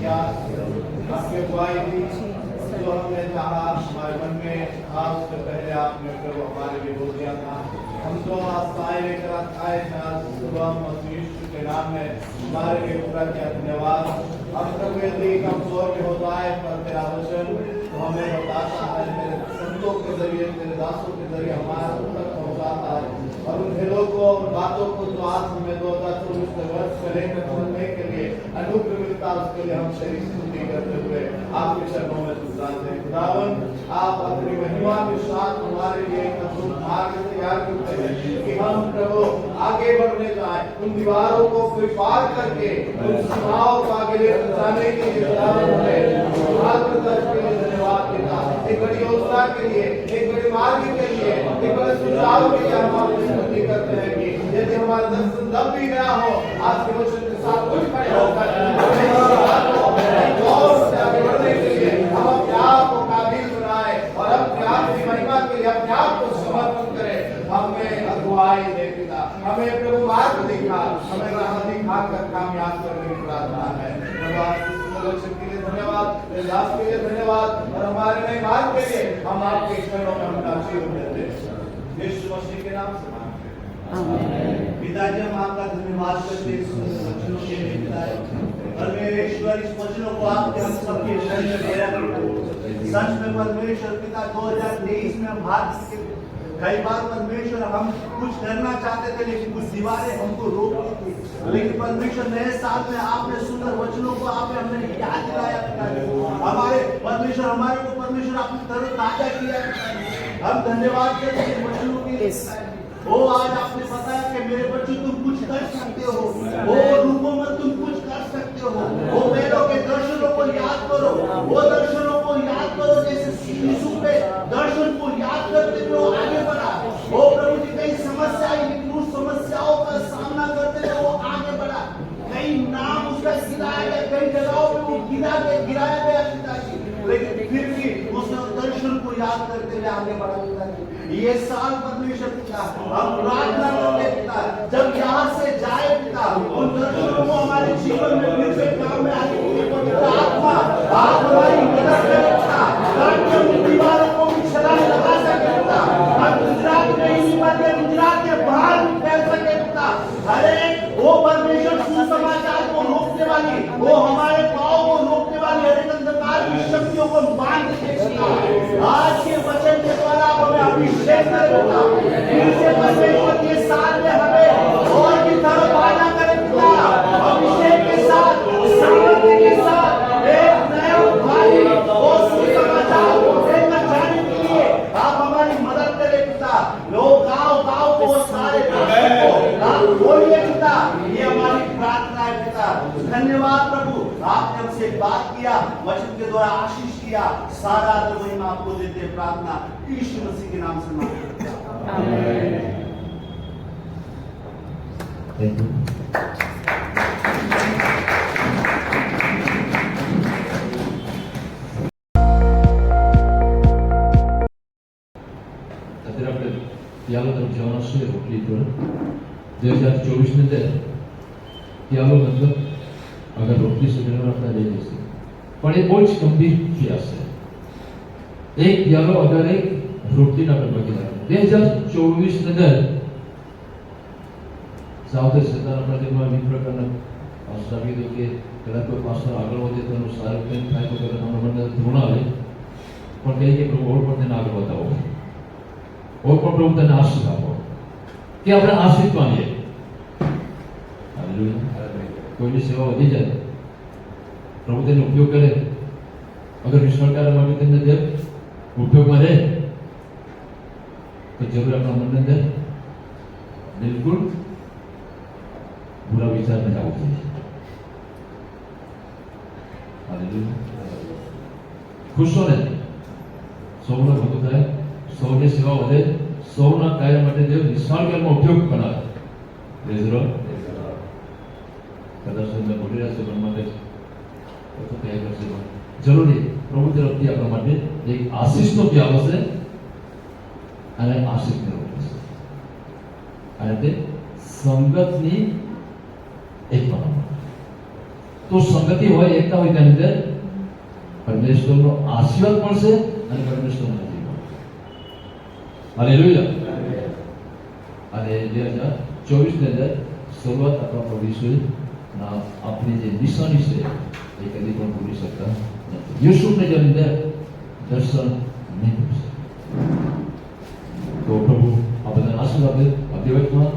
किया, आपकी अगुवाई दी, जो हमने चाहा हमारे मन में था उससे पहले आपने प्रभु हमारे लिए बोल दिया था। हम जो आस्थाएं लेकर आए थे आज सुबह मसीह यीशु के नाम में हमारे लिए पूरा किया, धन्यवाद। अब तक यदि कमजोर भी हो जाए पर तेरा वचन तो हमें बताता है, तेरे संतों के जरिए, तेरे दासों के जरिए हमारे तक पहुंचाता है, और उन दिलों को, उन बातों को जो आज हमें 2024 वर्ष से लेकर चलने के लिए अनुग्रह मिलता है, उसके लिए हम शरीर स्तुति करते हुए आपके चरणों में सुजाते हैं। खुदावन, आप अपनी महिमा के साथ हमारे लिए एक अद्भुत मार्ग तैयार करते हैं कि हम प्रभु आगे बढ़ने जाए, उन दीवारों को कोई पार करके उन सीमाओं को आगे लेकर जाने के लिए खुदावन हमें धन्यवाद पिता। एक बड़ी योजना के लिए, एक बड़े मार्ग के लिए, एक बड़े सुझाव के लिए हम आपसे स्तुति करते हैं कि यदि हमारा दर्शन दब भी गया हो, आज के वचन के साथ कुछ खड़े होकर आगे बढ़ने के लिए हम अपने आप को काबिल बनाए और अपने आप की महिमा के लिए अपने आप को समर्पण करें। हमें अगुवाई दे पिता, हमें प्रभु मार्ग दिखा, हमें राह दिखा कर कामयाब करने की प्रार्थना है। के लिए धन्यवाद, दास के लिए धन्यवाद, और हमारे नए मार्ग के लिए हम आपके चरणों में अपना जीवन देते हैं। यीशु मसीह के नाम से मांगते हैं, आमीन। पिताजी, हम आपका धन्यवाद करते हैं इस वचनों के लिए पिताजी, परमेश्वर इस वचनों को आपके हम सबके शरीर में डेरा करते। सच में परमेश्वर पिता 2023 में हम हाथ के कई बार परमेश्वर हम कुछ करना चाहते थे, लेकिन कुछ दीवारें हमको रोकती थी, लेकिन परमेश्वर नए साल में आपने सुंदर वचनों को आपने हमें याद दिलाया, हमारे परमेश्वर हमारे को परमेश्वर आपने तरोताजा किया। हम धन्यवाद करते हैं वचनों के लिए। ओ आज आपने बताया कि मेरे बच्चों तुम कुछ कर सकते हो, वो रूपों में तुम कुछ कर सकते हो, वो पहलों के दर्शनों को याद करो, वो दर्शनों को याद करो, जैसे यीशु पे दर्शन को याद करते हुए वो आगे बढ़ा। वो प्रभु जी कई समस्या आई, लेकिन उस समस्याओं का सामना करते हुए वो आगे बढ़ा। कई नाम उसका गिराया गया, कई जगहों पे वो गिराया गया पिताजी, लेकिन फिर भी उसने दर्शन को याद करते हुए आगे बढ़ा पिताजी। ये साल परमेश्वर पिता हम प्रार्थना करते पिता, जब यहाँ से जाए पिता, उन दर्शनों को हमारे जीवन में फिर से काम में आने के लिए आत्मा आप हमारी मदद करें पिता, ताकि हम दीवारों को भी छलांग लगा सके पिता, हम गुजरात में ही नहीं बल्कि गुजरात के बाहर भी फैल सके पिता। हर एक वो परमेश्वर सुसमाचार को रोकने वाली, वो हमारे पाँव को रोकने वाली हर एक अंधकार की शक्तियों को बांध दे पिता। आज के वचन के द्वारा हमें अभिषेक करें पिता, फिर से परमेश्वर के साथ में हमें और भी तरफाना करें पिता, अभिषेक के साथ, सामर्थ्य के साथ एक नया भारी और सुसमाचार को लेकर जाने के लिए आप हमारी मदद करें पिता। लोग गाँव को सारे को आप बोलिए पिता, ये हमारी प्रार्थना है पिता। धन्यवाद प्रभु, आपने हमसे बात किया, वचन के द्वारा आशीष किया, सारा महिमा आपको देते प्रार्थना यीशु मसीह के नाम से मांगते हैं, आमीन। Thank you. અત્યારે આપણે યાલો તરફ જવાના છીએ રોટલી પર 2024 ની અંદર યાલો મતલબ અગર રોટલી સુધીનો આપણે લઈ જઈશું, પણ એ બહુ જ ગંભીર ઇતિહાસ છે। એક યાલો અગર એક રોટલીના પર બગીચા 2024 ની અંદર સાવધાન સત્તાના પ્રતિમા વિવિધ પ્રકારના સાબિત હોય કે કદાચ કોઈ પાછળ આગળ વધે તો એનું સારું કંઈ થાય તો કદાચ અમારા મને ધૂણ આવે, પણ કહીએ કે પ્રભુ ઓર પણ તેને આગળ વધાવો, ઓર પણ પ્રભુ તેને આશીષ આપો, કે આપણે આશીષ પામીએ। કોઈની સેવા વધી જાય, પ્રભુ તેનો ઉપયોગ કરે, અગર વિશ્વકાર માટે તેમને જે ઉપયોગમાં રહે તો જરૂર આપણા મનની અંદર બિલકુલ बुरा विचार नहीं आना चाहिए। खुश हो रहे સૌનો ભલું થાય, સૌની સેવા વધે, સૌના કાર્ય માટે જે વિશાળ કાળમાં ઉપયોગ બનાવે। કદાચ તમને બોલી રહ્યા છે પણ માટે જરૂરી પ્રભુ તરફથી આપણા માટે એક આશીષનો પ્યાલો છે અને આશીષ મેળવવો છે, અને તે સંગતની એક બનાવવા। તો સંગતિ હોય, એકતા હોય તેની અંદર પરમેશ્વરનો આશીર્વાદ મળશે અને પરમેશ્વરનો નજીક મળશે. હાલેલુયા. અને 2024 ની અંદર શરૂઆત આપણા પ્રભુ ઈસુના આપણી જે નિશાની છે એ કદી પણ ભૂલી શકતા નથી. યુસુફને જેની અંદર દર્શન નહીં મળશે. તો પ્રભુ આ બધાને આશીર્વાદ આપે. આ દિવસમાં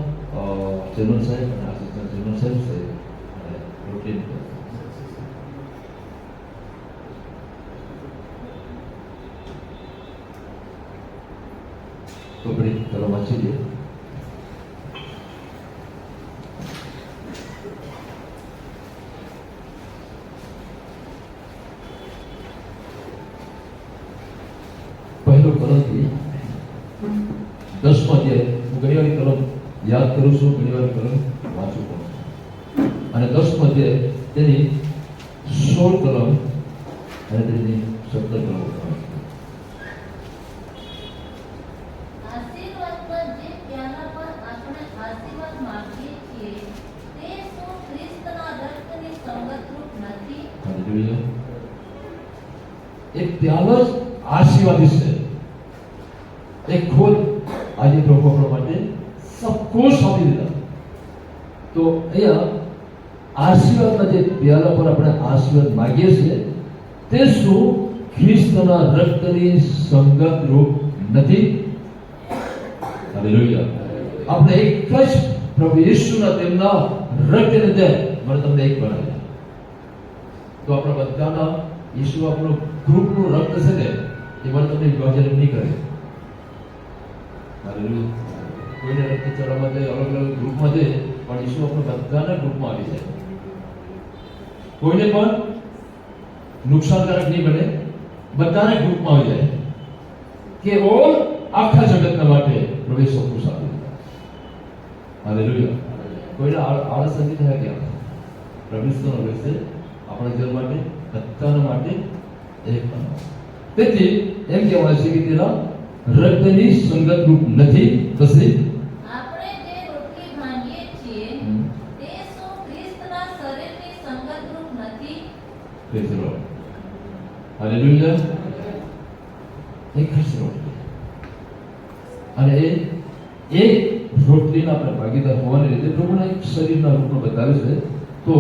ચેનલ સાહેબ અને આસિસ્ટન્ટ ચેનલ સાહેબ છે અને રોટલી તો આપણે ચલો વાંચી લઈએ. પહેલો કલમથી 10મો અધ્યાય. હું ઘણી વાર કલમ યાદ કરું છું, ઘણી વાર કલમ વાંચું પણ છું. અને 10મો અધ્યાય તેની 16 કલમ અને તેની 17 કલમ. આશીર્વાદમાં જે પ્યાલા પર આપણે આશીર્વાદ માંગીએ છીએ તે શું ખ્રિસ્તના રક્તની સંગતરૂપ નથી? હાલેલુયા. એક પ્યાલો જ આશીર્વાદી છે. એક ખોદ આજે પ્રભુ આપણા માટે સબ કુછ આપી દીધા. તો અહીંયા આશીર્વાદના જે પ્યાલા પર આપણે આશીર્વાદ માંગીએ છીએ તે શું ખ્રિસ્તના રક્તની સંગત રૂપ નથી? હાલેલુયા. આપણે એક જ પ્રભુ ઈસુના તેમના રક્તને અંદર મને તમને એક બનાવ્યા. તો આપણા બધાના ઈસુ આપણું ગ્રુપનું રક્ત છે ને એ મને તમને વિભાજન નહીં કરે. હાલેલુયા. કોઈને રક્ત ચડાવવા જાય, અલગ અલગ ગ્રુપમાં જાય, પણ ઈસુ આપણે બધાના ગ્રુપમાં આવી જાય. કોઈને પણ નુકસાનકારક નહીં બને, બધાના ગ્રુપમાં આવી જાય. કે ઓલ આખા જગતના માટે પ્રભુ સૌ કુછ આપી દીધા. હાલેલુયા. કોઈને આળસ નથી થાય કે પ્રભુનો રહેશે આપણા જીવન માટે, બધાના માટે એક પણ. તેથી એમ કહેવાય છે કે તેના રક્તની સંગત રૂપ નથી. પછી આપણે જે રોટલી ભાંગીએ છીએ તે શું ખ્રિસ્તના શરીરની સંગતરૂપ નથી? Praise the lord. હાલેલુયા. એક જ રોટલી અને એ રોટલીના આપણે ભાગીદાર હોવાને લીધે પ્રભુના એક શરીરના રૂપમાં બતાવે છે. તો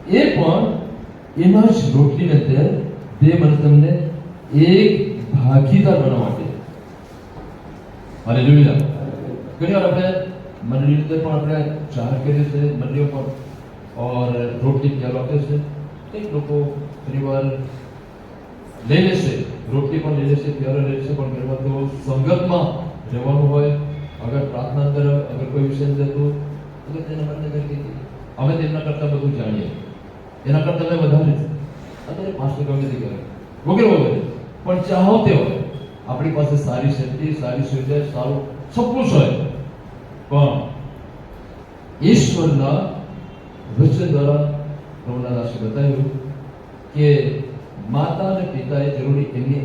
એ પણ એના જ રોટલીને અંદર બે મને તમને એક ભાગીદાર બનવા માટે. હાલેલુયા. ઘણી વાર આપણે મંડળી અંદર પણ આપણે જાહેર કરીએ છીએ, મંડળીઓ પણ ઓર રોટલી પ્યાલો આપે છે. એક લોકો ઘણી વાર લઈ લેશે, રોટલી પણ લઈ લેશે, પ્યાલો લઈ લેશે, પણ ઘણી વાર તો સંગતમાં રહેવાનું હોય. અગર પ્રાર્થના અંદર અગર કોઈ વિષય અંદર તો તેના માટે અમે તેમના કરતાં બધું જાણીએ, એના કરતાં અમે વધારે અત્યારે પાસ્ટર ગમે તે કરે વગેરે વગેરે. પણ ચાહો તે હોય, આપણી પાસે સારી સેફટી, સારી સુવિધા, સારું સબ કુછ હોય, પણ ઈશ્વરના વચન દ્વારા પ્રભુના દાસે બતાવ્યું કે માતા અને પિતાએ જરૂરી એમની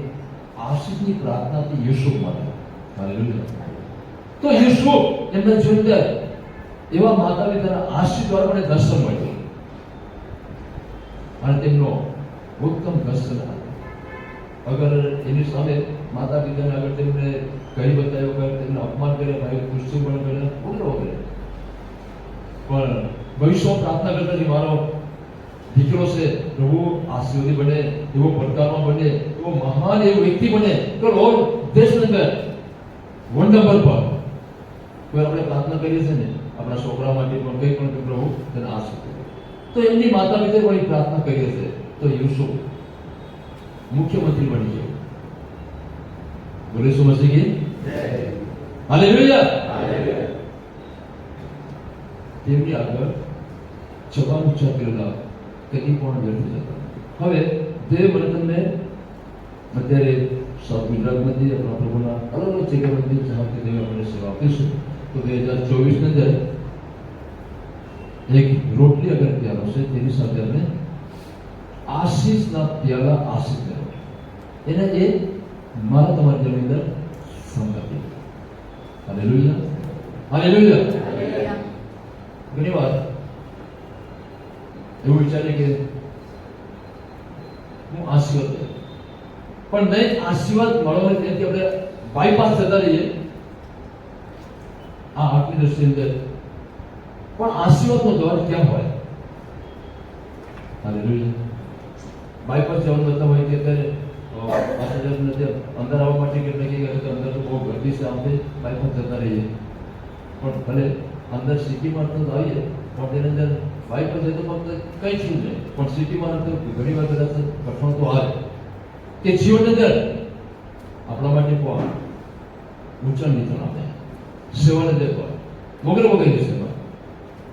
આશીષની પ્રાર્થનાથી યુસુફ માટે. હાલેલુયા. તો યુસુફ એમના જીવન એવા માતા પિતાના આશીષ દ્વારા મને દર્શન મળ્યું અને તેમનો ઉત્તમ દર્શન આવ્યો. અગર એની સામે માતા પિતાને અગર તેમને કહી બતાવ્યો, અગર તેમને અપમાન કર્યા, ભાઈ કુસ્તી પણ કર્યા, વગેરે વગેરે, પણ ભવિષ્યમાં પ્રાર્થના કરતા કે મારો દીકરો છે પ્રભુ આશીર્વાદી બને, એવો પડકારમાં બને, એવો મહાન એવો વ્યક્તિ બને, તો ઓલ દેશની અંદર વન નંબર પર. કોઈ આપણે પ્રાર્થના કરીએ છીએ ને આપણા છોકરા માટે પણ કંઈ પણ પ્રભુ તેને આશીર્વાદ. તો એમની માતા પિતાએ પણ પ્રાર્થના કરી છે. તો યુસુફ મુખ્યમંત્રી બની ગયો. બોલે શું મસી ગઈ? હાલેલુયા. તેમની આગળ જવાબ ઊંચા કરેલા કદી પણ વ્યર્થ જતા. હવે દેવ મને તમને અત્યારે સાઉથ ગુજરાતમાંથી આપણા પ્રભુના અલગ અલગ જગ્યામાંથી જહાજથી દેવ આપણે સેવા આપીશું. તો 2024 ની અંદર એક રોટલી અગર પ્યાલો છે તેની સાથે આપણે આશીષના પ્યાલા આશીષ લેવો. એને એ મારા તમારી જમીન અંદર સંગતિ. હાલેલુયા. હાલેલુયા. ઘણી વાર એવું વિચારીએ કે હું આશીર્વાદ દે પણ નહીં આશીર્વાદ મળવાની ત્યાંથી આપણે બાયપાસ થતા રહીએ આ આટલી દ્રષ્ટિ અંદર પણ આશીર્વાદનો દ્વાર ક્યાં હોય હાલેલુયા બાયપાસ જવાનું મતલબ હોય કે અત્યારે અંદર આવવા માટે કેટલે કે અંદર તો બહુ ગરદી છે આમ બાયપાસ જતા રહીએ પણ ભલે અંદર સિટીમાં તો આવીએ પણ તેની અંદર બાયપાસ જાય તો ફક્ત કંઈ છું નહીં પણ સિટીમાં તો ઘણી વાર કદાચ કઠણ તો આવે કે જીવનની અંદર આપણા માટે પણ ઊંચા નીચા આપે સેવાને દેખો વગેરે વગેરે સેવા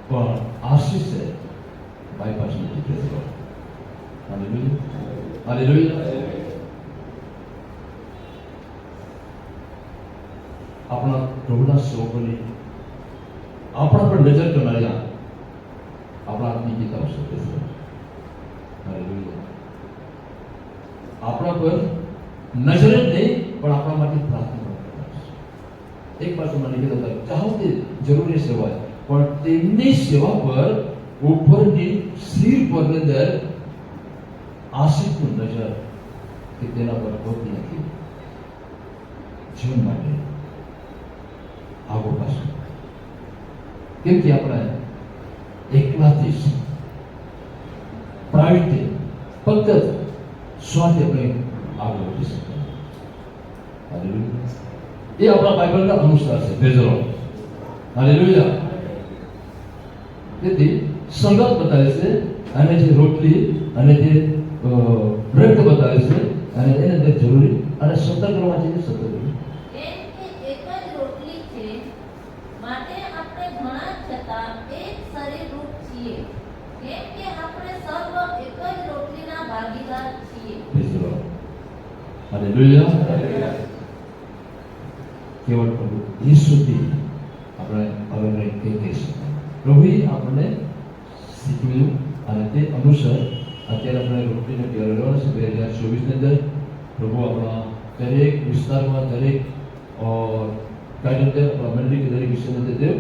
પણ આશીષ છે બાયપાસ નથી જતો હાલેલુયા હાલેલુયા આપણા પ્રભુના સેવકોની આપણા પર નજર કરનારી આપણા હાથની કિતાબ છે હાલેલુયા આપણા પર નજર જ નહીં પણ આપણા માટે પ્રાર્થના એક બાજુ મને કીધું ચાહો તે જરૂરી સેવા પણ તેમની સેવા પર ઉપરની સ્થિર પરની અંદર આશીષનું નજર કે તેના પર હોતી નથી જીવન માટે આગળ પાછું કેમ કે આપણે એકલાથી પ્રાઇવેટ ફક્ત સ્વાર્થ આપણે આગળ વધી શકીએ એ આપણા બાઇબલના અનુસાર છે બેઝરો હાલેલુયા તેથી સંગત બતાવે છે અને જે રોટલી અને જે બ્રેડ બતાવે છે અને એને અંદર જરૂરી અને સતર્ક રહેવા છે સતર્ક કેમ કે એક જ રોટલી છે માટે આપણે ઘણા છતાં એક શરીર રૂપ છીએ કેમ કે આપણે સર્વ એક જ રોટલીના ભાગીદાર છીએ બેઝરો હાલેલુયા કેવળ પ્રભુ ઈસુથી આપણે હવે કંઈ કહી શકીએ પ્રભુએ આપણને શીખવ્યું અને તે અનુસાર અત્યારે આપણે રોટલીને તૈયાર રહેવાનું છે 2024ની અંદર પ્રભુ આપણા દરેક વિસ્તારમાં દરેક કાર્ય અંદર આપણા મંડળી કે દરેક વિષયની અંદર દેવ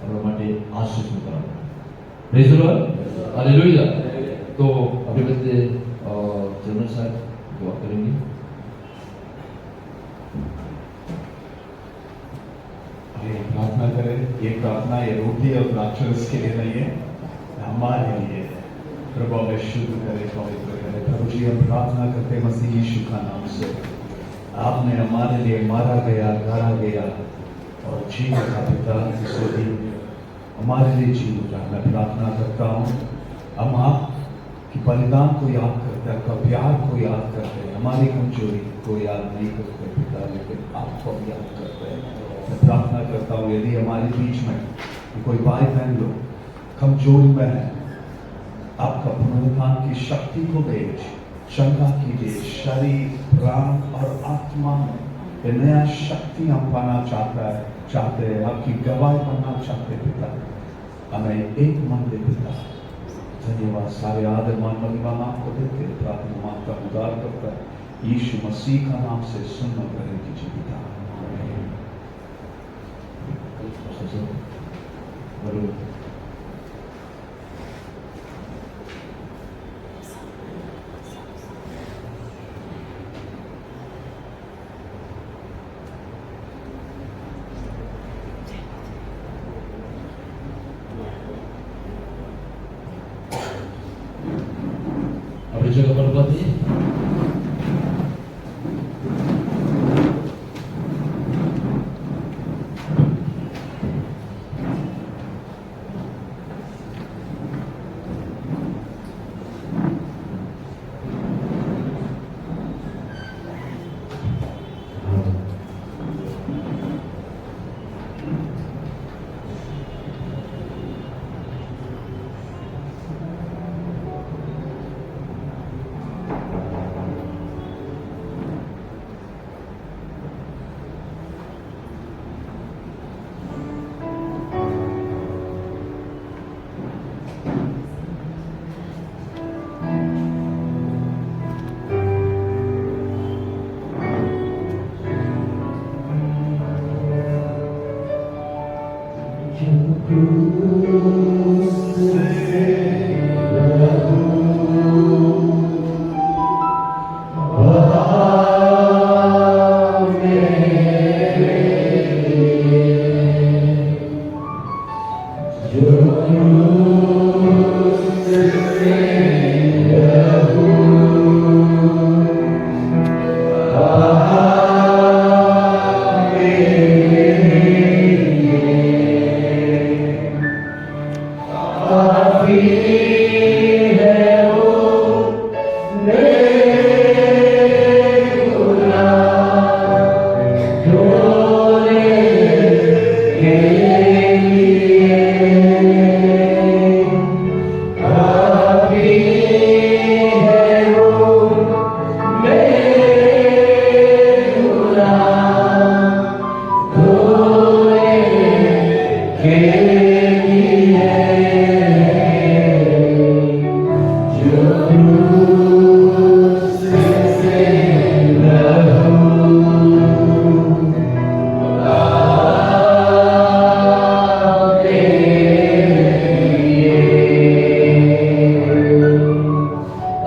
આપણા માટે આશીષનું કારણ પ્રેઝ ધ લોર્ડ હાલેલુયા તો આપણે બધે જનરલ સાહેબ દુઆ કરેंगे प्रार्थना करें। ये प्रार्थना ये रोटी और राक्षस के लिए नहीं है, हमारे लिए है। प्रभु हमें शुद्ध करे, पवित्र करे। प्रभु जी हम प्रार्थना करते मसीह यीशु का नाम से, आपने हमारे लिए मारा गया, गाड़ा गया और जीव का पिता जिसको दी हमारे लिए जीव उठा। मैं प्रार्थना करता हूँ हम आपके बलिदान को याद करते हैं, आपका प्यार को याद करते हैं, हमारी कमजोरी को याद नहीं करते पिता, लेकिन आपको याद करते हैं। मैं प्रार्थना करता हूँ यदि हमारे बीच में कोई भाई बहन लोग कमजोरी में है, आपका पुनरुत्थान की शक्ति को भेज, चंगा कीजिए शरीर प्राण और आत्मा में ये नया शक्ति हम पाना चाहते हैं, आपकी गवाही बनना चाहते पिता, हमें एक मन दे पिता। धन्यवाद, सारे आदर मान महिमा आपको देते हैं। प्रार्थना आपका उद्धार करता है यीशु मसीह का नाम से सुनना ग्रहण कीजिए पिता। बरोबर अपनी जगह पर बात नहीं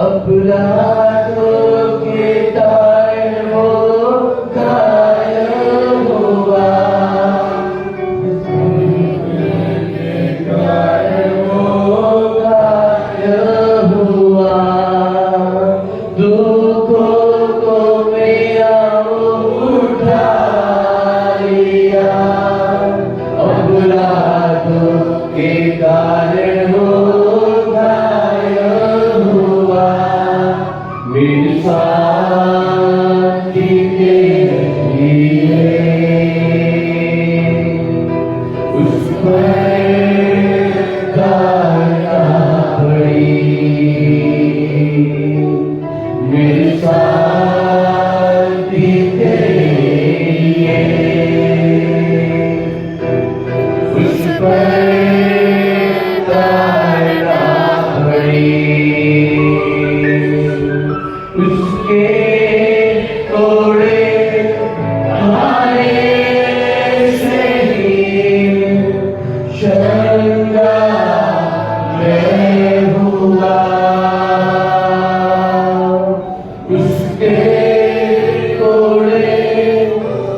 अपराधों के कारण वो घायल हुआ, दुखों को मेरा उठा लिया, अपराधों के कारण वो घायल हुआ, मेरी शांति के लिए उस पर दया पड़ी, मेरी शांति के लिए उस पर दया पड़ी, उसके तोड़े खाने से ही शंगा में हुआ, उसके तोड़े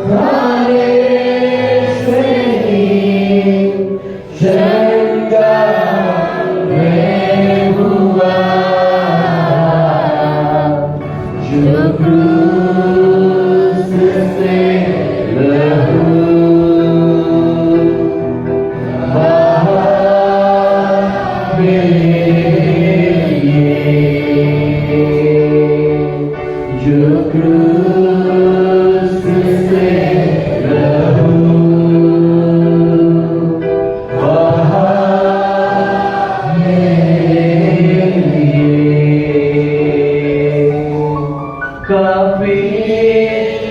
खाने से ही शंगा में हुआ, जो क्रूस से लहू बहा मेरे लिए, जो क्रूस से लहू बहा मेरे लिए, काफी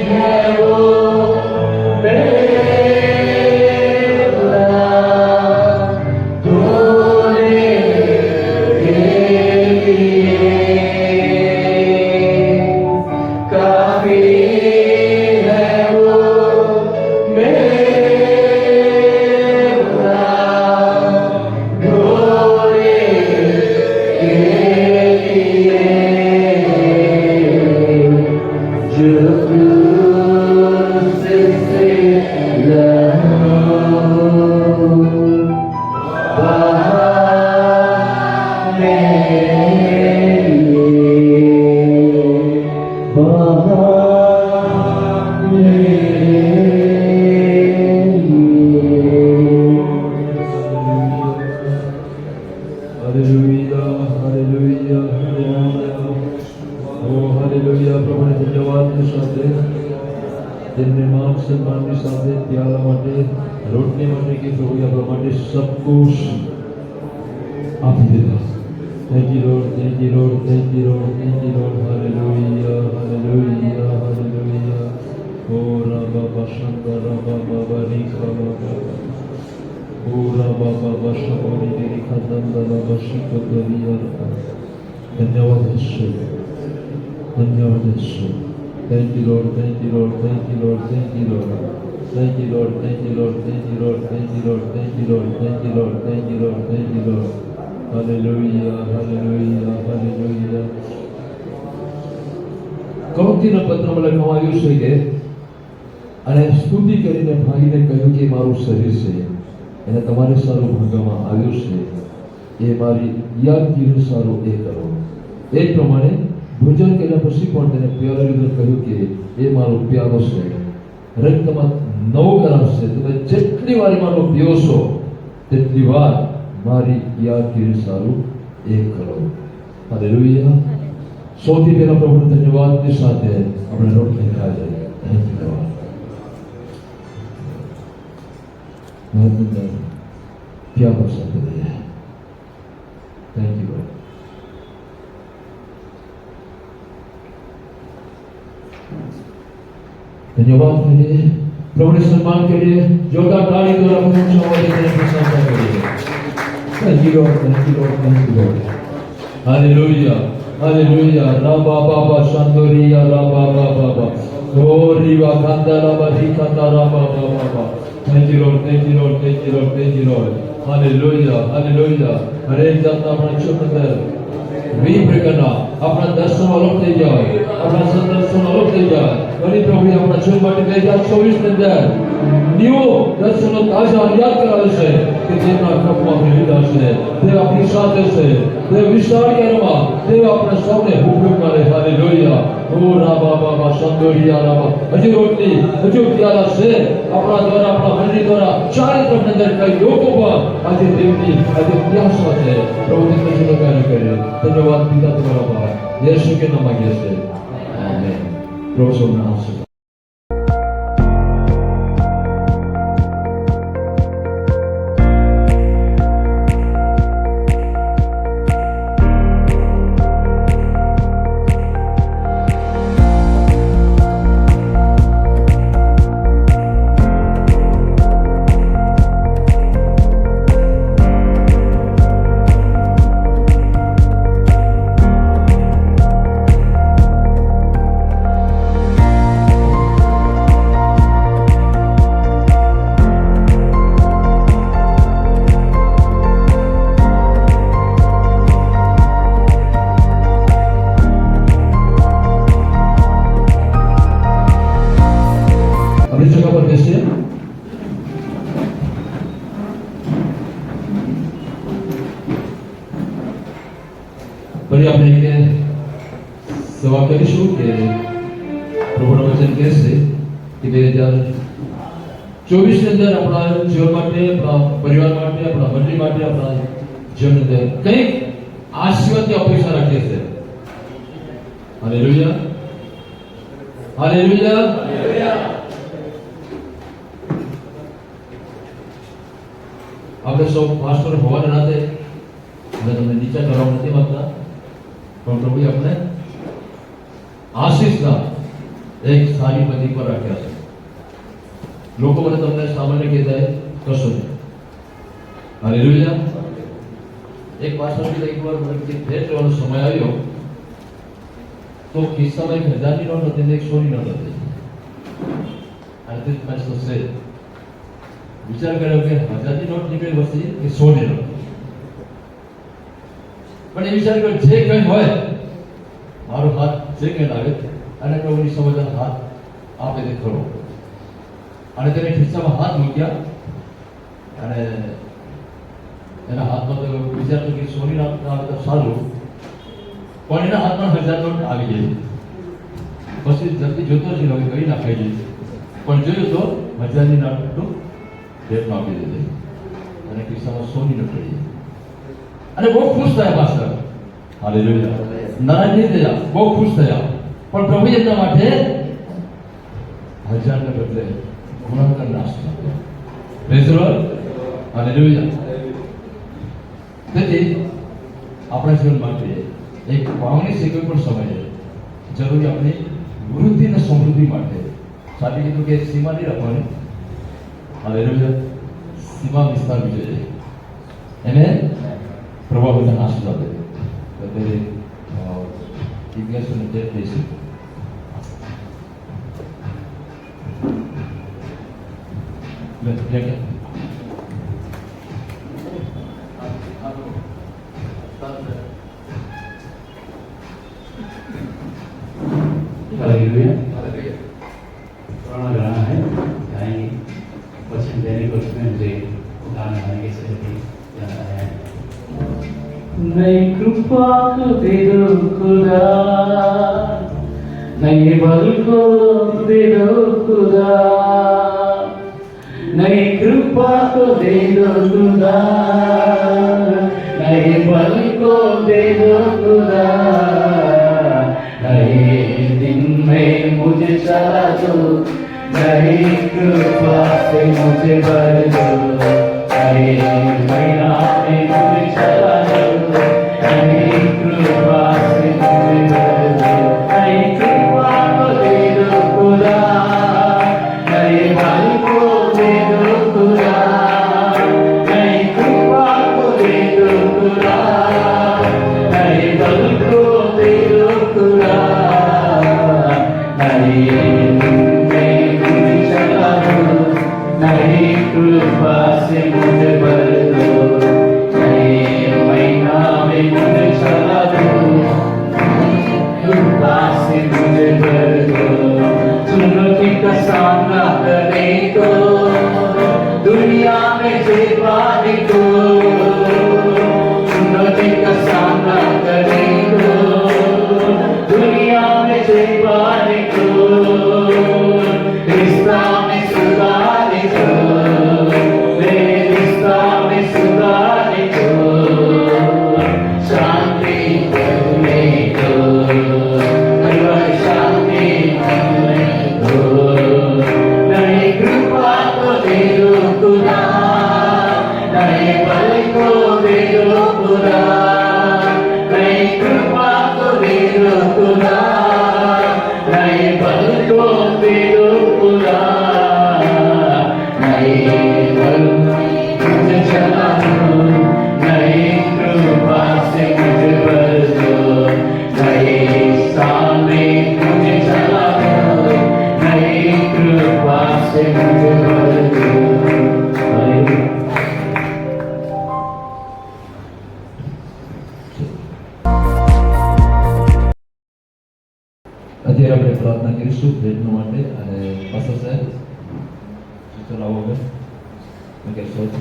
है वो मेरा धोने के लिए, काफी है वो मेरा धोने के लिए, जो क्रूस से लहू बहा मेरे लिए, बहा मेरे हालेलुया हालेलुया हालेलुया ओ हालेलुया प्रभु ने धन्यवाद के साथ તેમને માન સન્માનની સાથે પ્યાલા માટે રોટલી માટે કે પ્રભુ આપણા માટે સબ કુછ આપી દીધા. Thank you Lord, thank you Lord, thank you Lord, thank you Lord. Hallelujah hallelujah hallelujah. ઓ રાબા બાશંગા રાબા બાબા રીખા બાબા ઓ રાબા બાબા શબોરી રીખા દંદા બાબા શિકદરિયા. ધન્યવાદ ઈશ્વર, ધન્યવાદ ઈશ્વર. Thank you Lord, thank you Lord, thank you Lord, thank you Lord. Thank you Lord, thank you Lord, thank you Lord, thank you Lord, thank you Lord, thank you Lord, thank you Lord, thank you Lord. Hallelujah, hallelujah, hallelujah. કોરિન્થીના પત્રમાં લખવામાં આવ્યું છે કે અને સ્તુતિ કરીને ભાઈને કહ્યું કે મારું શરીર છે એને તમારે સારું ભાગવામાં આવ્યું છે એ મારી યાદગીરી સારું એ કરો. એ જ પ્રમાણે ભોજન કર્યા પછી પણ તેને પ્યાલો લીધો કહ્યું કે એ મારો પ્યાલો છે રક્તમાં નવો કરાર છે, તમે જેટલી વાર એમાંનો પીઓ છો તેટલી વાર મારી યાદગીરી સારું એ કરો. હાલેલુયા. સૌથી પહેલા પ્રભુને ધન્યવાદની સાથે આપણે રોટલી ખાઈ જઈએ. Thank you lord. પ્યાલો સાથે દઈએ. Thank you lord. धन्यवाद करिए, प्रभु ने सम्मान करिए, जोरदार ताली द्वारा ऊंचा आवाज से प्रशंसा करिए. Thank you Lord, thank you Lord, thank you Lord. Hallelujah. Hallelujah. Rabba Baba Shandoriya Rabba Baba. Glory wa Kandala Barikata Rabba Baba. Thank you Lord, thank you Lord, thank you Lord, thank you Lord. Hallelujah, hallelujah. हर एक जात अपना चुप कर वीप्र करना अपना दर्शन अलोक થઈ જાય अपना संदर्शन अलोक થઈ જાય वही प्रभु अपना चुप માટે 2024 ની અંદર ન્યુ દર્શનો તાજા યાદ કરાવે છે કે જેના કપમાં લીધા છે તે આપણી સાથે છે તે વિશાળ કરમાં તે આપણા સૌને હુકમ કરે હાલેલુયા ઓ રાબા બાબા સંદોરિયા રાબા હજુ રોટલી હજુ પ્યાલા છે આપણા દ્વારા આપણા મંડળી દ્વારા ચારે તરફ અંદર કઈ લોકો પર આજે દેવની આજે પ્યાસા છે પ્રભુ તમને શુભકામના કરે ધન્યવાદ પિતા તમારા પર યેશુ કે નામ માગીએ છીએ આમેન પ્રભુ સૌના આશીર્વાદ अपनी जगह पर बैसिए ફરી આપણે કે સવાલ કરીશું કે પ્રભુનું વચન કહે છે કે 2024 ની અંદર આપણા જીવન માટે આપણા પરિવાર માટે આપણા મંડળી માટે આપણા જીવન અંદર કંઈક આશીર્વાદની અપેક્ષા રાખીએ છીએ હાલેલુયા હાલેલુયા આપણે સૌ પાસ્ટર હોવાના નાતે અમે તમને નીચા કરવા નથી માંગતા પણ પ્રભુએ આપણે આશીષના એક સારી પદી પર રાખ્યા છે લોકો મને તમને સામાન્ય કહેતા કશો નહીં હાલેલુયા એક પાસ્ટર એક વાર મને ભેટ લેવાનો સમય આવ્યો તો ખિસ્સામાં 1000ની નોટ હતી ને 100ની નોટ હતી અને તે પાછો છે વિચાર કર્યો કે 1000ની નોટ નીકળી વસ્તી કે 100ની નોટ પણ એ વિચાર કર્યો જે કંઈ હોય મારો હાથ જે કંઈ લાગે અને પ્રભુની સમજણ હાથ આપે તે ખરો અને તેને ખિસ્સામાં હાથ મૂક્યા અને એના હાથમાં તો વિચારતો કે 100ની નોટ આવે તો સારું પણ એના હાથમાં 1000 નોટ આવી ગઈ પછી જલ્દી જોતો જ હવે કઈ નાખાઈ ગઈ પણ જોયું તો 1000ની નોટ ભેટમાં આપી દીધી અને ખિસ્સામાં 100ની નોટ પડી અને બહુ ખુશ થયા પાસ્ટર હાલેલુયા નારાજ નહીં થયા બહુ ખુશ થયા પણ પ્રભુ એમના માટે 1000 ને બદલે ગુણાકાર નાશ કર્યો પ્રેઝ ધ લોર્ડ હાલેલુયા તેથી આપણા જીવન માટે એક વાવણી છે કોઈ પણ સમયે જરૂરી આપણી વૃદ્ધિ અને સમૃદ્ધિ માટે સાથે કીધું કે સીમા નહીં રાખવાની હાલેલુયા સીમા વિસ્તારવી જોઈએ એને પ્રભુ બધા આશીર્વાદ દે ત્યારે ઇતિહાસોને જે કહીશું हालेलुया पुराना गाना है गाएंगे वचन देने को उसमें मुझे गाना गाने से याद आया है नई कृपा को दे दो खुदा नए बल को दे दो खुदा नई कृपा को दे दो खुदा नए बल को दे दो खुदा नए दिन में मुझे चला दो नई कृपा से मुझे भर दो नए महीना में मुझे चला दो नई कृपा से मुझे भर दो नई कृपा को दे दो खुदा नए बल को दे दो खुदा नई कृपा को दे दो खुदा नए बल को दे का सामना करने को, दुनिया में जे पाने को, चुनौती का सामना करने को, दुनिया में जे पाने को, रिश्ता में सुधारने को, मेरे रिश्ता में सुधारने को, शांति करने को, परिवार शांति करने को, नई कृपा को दे दो खुदा, नए बल को दे दो खुदा, नई कृपा को दे दो खुदा, नए बल को दे दो खुदा, नए बल मुझे चला दो, नई कृपा से मुझे भर दो, नए साल में मुझे चला दो, नई कृपा से मुझे भर दो। हालेलुया। અત્યારે આપણે પ્રાર્થના કરીશું ભેટનો માટે અને પાછળ સાહેબ ચલાવો હવે મગર સાહેબ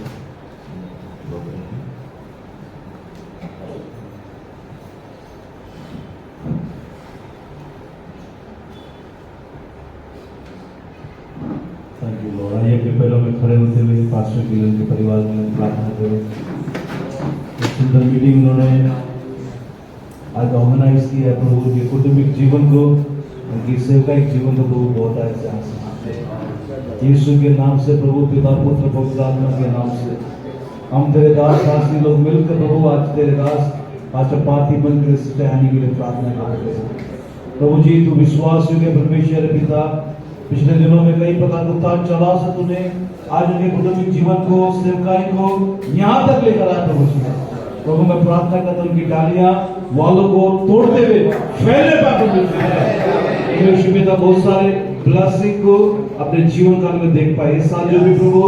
थैंक यू लॉर्ड। आइए अपने पैरों में खड़े होते हुए पास्टर गिलन के परिवार में प्रार्थना करें। एक सुंदर मीटिंग उन्होंने आज ऑर्गेनाइज किया है प्रभु के कौटुंबिक जीवन को, उनकी सेवकाई जीवन को प्रभु बहुत ऐसे आशीष दे। यीशु के नाम से प्रभु, पिता पुत्र पवित्र आत्मा के नाम से हम तेरे दास दासी लोग मिलकर प्रभु आज तेरे दास पास्टर पार्थी बन के आने के लिए प्रार्थना करते हैं। प्रभु जी तू विश्वास योग्य परमेश्वर है पिता, पिछले दिनों में कई प्रकार का उतार चढ़ाव से तूने आज उनके कौटुंबिक जीवन को, सेवकाई को यहाँ तक लेकर आया प्रभु जी। प्रभु मैं प्रार्थना करता हूँ उनकी डालियां वालों को तोड़ते हुए फैलने पाकर मिलते हैं। पिता बहुत सारे ब्लेसिंग को अपने जीवन काल में देख पाए। इस साल जो भी प्रभु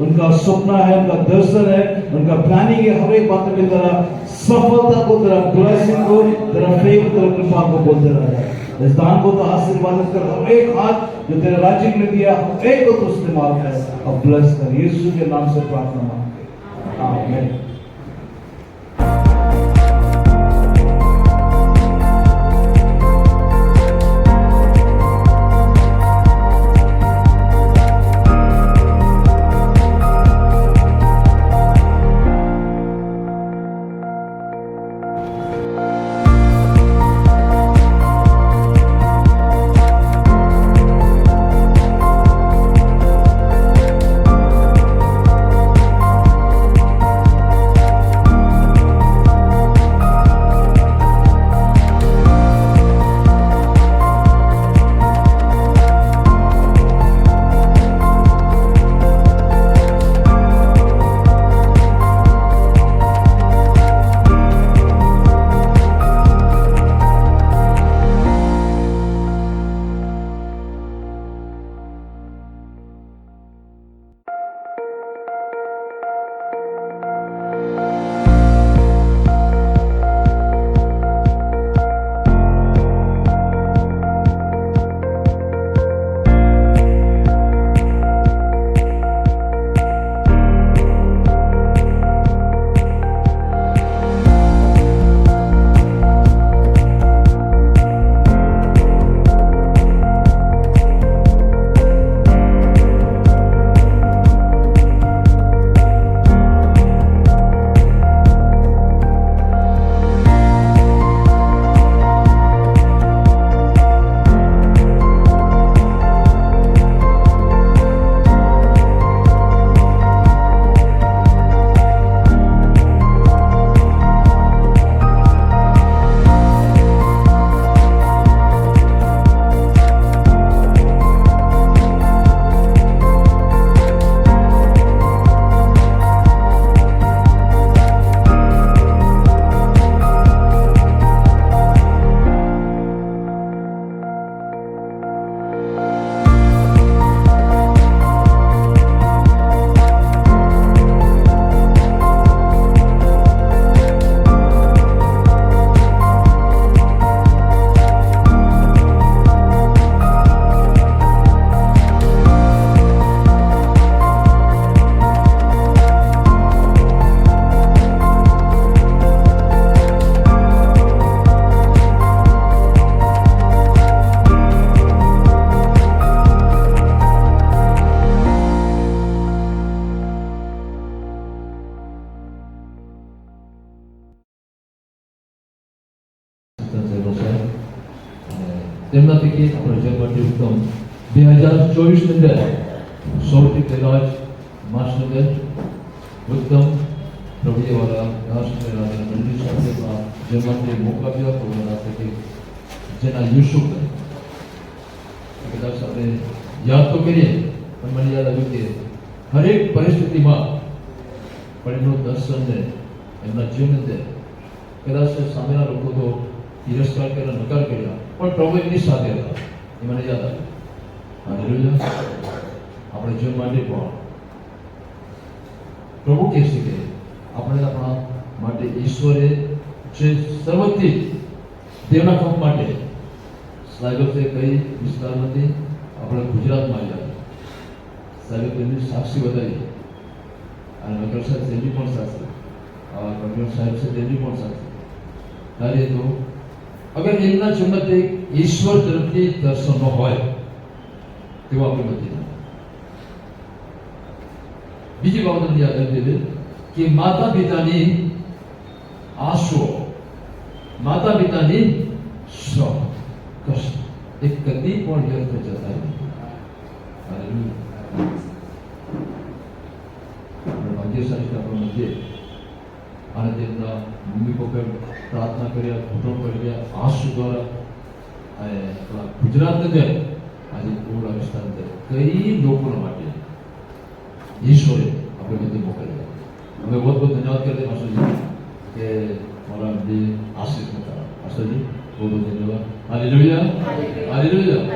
उनका सपना है, उनका दर्शन है, उनका प्लानिंग है, हर एक बात में तेरा सफलता को, तेरा ब्लेसिंग को, तेरा फेवर, तेरा कृपा को बोलते रहे। इस दान को तो आशीर्वाद कर, हर एक हाथ जो तेरे राज्य में दिया हर एक को तो इस्तेमाल कर और ब्लेस कर। यीशु के नाम से प्रार्थना मांगते हैं, आमीन। તેમનાથી કે પ્રજા માટે ઉત્તમ 2024 ની અંદર સૌથી પહેલા જ માસની અંદર ઉત્તમ પ્રભુવાળા રાષ્ટ્રના મંદિર સાથે જે માટે મોકલાવ્યા પ્રભુના કે જેના યુસુફ કદાચ આપણે યાદ તો કરીએ પણ મને યાદ આવ્યું કે હરેક પરિસ્થિતિમાં પણ એમનું દર્શન ને એમના જીવન અંદર કદાચ સામેના લોકો તો તિરસ્કાર કર્યા નકાર કર્યા પણ પ્રભુ એમની સાથે હતા એ મને યાદ આવ્યું. અને આપણે જીવન માટે પણ પ્રભુ કહે છે કે આપણે આપણા માટે ઈશ્વરે જે સર્વથી દેવના કામ માટે સાહેબે કઈ વિસ્તારમાંથી આપણે ગુજરાતમાં આવ્યા સાહેબ તેમની સાક્ષી વધારી અને વકીલ સાહેબ તેમની પણ સાક્ષી વકીલ સાહેબ છે તેમની પણ સાક્ષી ત્યારે તો અગર એમના જીવનથી ઈશ્વર તરફથી દર્શન ન હોય તેવું આપણે નથી. બીજી બાબત મને યાદ આવી છે કે માતા પિતાની આશો માતા પિતાની શોખ કષ્ટ એ કદી પણ વ્યર્થ જતા નથી. ભાગ્યશાળી આપણા મધ્ય અને તેમના મમ્મી પપ્પાએ પ્રાર્થના કર્યા ઘૂંટણ કર્યા આંસુ દ્વારા અને આપણા ગુજરાતને જાય આજે પૂર્ણ વિસ્તાર કઈ લોકોના માટે ઈશ્વરે આપણે બધી મોકલ્યા. અમે બહુ બહુ ધન્યવાદ કરते માસ્ટરજી કે મારા જે આશીષ હતા. માસ્ટરજી બહુ બહુ ધન્યવાદ. Hallelujah hallelujah.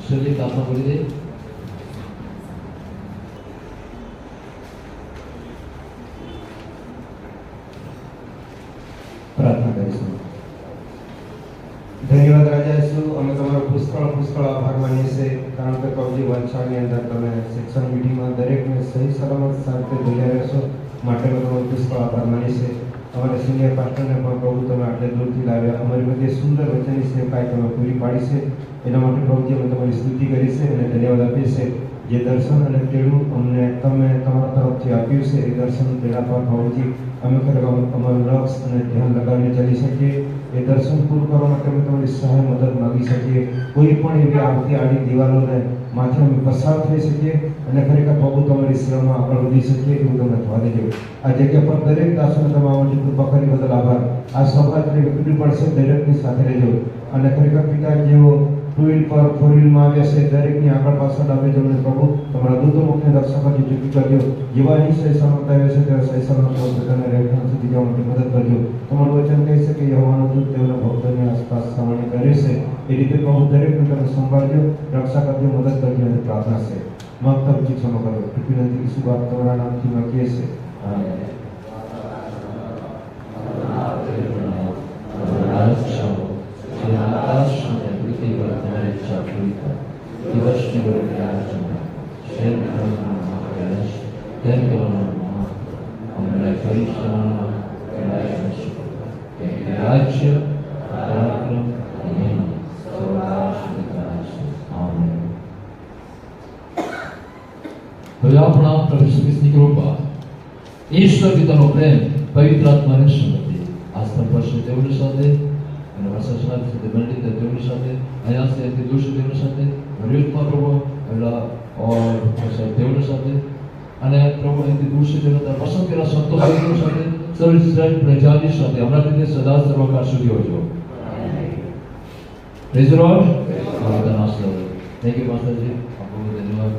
શરીર પ્રાર્થના કરી દે. પ્રાર્થના કરીશું. ધન્યવાદ રાજા ઈસુ, અમે તમારો પુષ્કળ આભાર માનીએ છીએ કારણ કે પ્રભુજી વંશાળની અંદર તમે શિક્ષણ મીટિંગમાં દરેકને સહી સલામત સાથે ભેગા રહેશો માટે અમે તમારો પુષ્કળ આભાર માનીએ છીએ. અમારા સિનિયર પાસ્ટરને પણ પ્રભુ તમે આટલે દૂરથી લાવ્યા, અમારી મધ્ય સુંદર વચનની સેવકાઈ તમે પૂરી પાડી છે એના માટે પ્રભુજી અમે તમારી સ્તુતિ કરી છે અને ધન્યવાદ આપીએ છીએ. જે દર્શન અને તેડું અમને તમે તમારા તરફથી આપ્યું છે એ દર્શન તેના પર પ્રભુજી અમે ખરેખર અમારું લક્ષ અને ધ્યાન લગાવીને ચાલી શકીએ. એ દર્શન પૂરું કરવા માટે અમે તમારી સહાય મદદ માગી શકીએ. કોઈ પણ એવી આવતી આડી દિવાલોને માથે અમે પસાર થઈ શકીએ અને ખરેખર પ્રભુ તમારી સેવામાં આગળ વધી શકીએ એવું તમે થવા દેજો. આ જગ્યા પર દરેક દાસોને તમે આવવાની કૃપા કરી બદલ આભાર. આ સભા વિકટી પડશે દરેકની સાથે રહેજો અને ખરેખર પિતા જેઓ ટુ વ્હીલ પર ફોર વ્હીલમાં આવ્યા છે દરેકની આગળ પાછળ આવે જો પ્રભુ તમારા દૂતો મુખને દર્શકોથી ચૂકી કરજો. જેવા અહીં સહી સલામત આવ્યા છે ત્યારે સહી સલામત પોતાના રહેઠાણ સુધી જવા માટે મદદ કરજો. તમારું વચન કહે છે કે યહોવાનો દૂત તેઓના ભક્તોની આસપાસ સામાન્ય કરે છે એ રીતે પ્રભુ દરેકને તમે સંભાળજો, રક્ષા કરજો, મદદ કરજો અને પ્રાર્થના છે મહત્તમ શિક્ષણો કરો. વિનંતી ઈસુ બાપ તમારા નામથી માગીએ છીએ. રાજ્ય પરાક્રમ હવે આપણા પ્રભુ ઈસુ ખ્રિસ્તની કૃપા, ઈશ્વર પિતાનો પ્રેમ, પવિત્ર આત્માની સંગતિ આસ્થા પર છે તેઓની સાથે અને વર્ષા સાથે મંડિત તેઓની સાથે અહીંયા से दूसरे देवों સાથે હરિયુતમાં પ્રભુ એલા और તેઓની સાથે અને પ્રભુ એથી दूसरे દેવતા પસંદ કરેલા સંતો સાથે સર્વ ઇઝરાયલ પ્રજાની સાથે હમણાં રીતે સદા સર્વકાળ સુધી હોજો. Praise the Lord. Thank you માસ્ટરજી. આપનો ધન્યવાદ.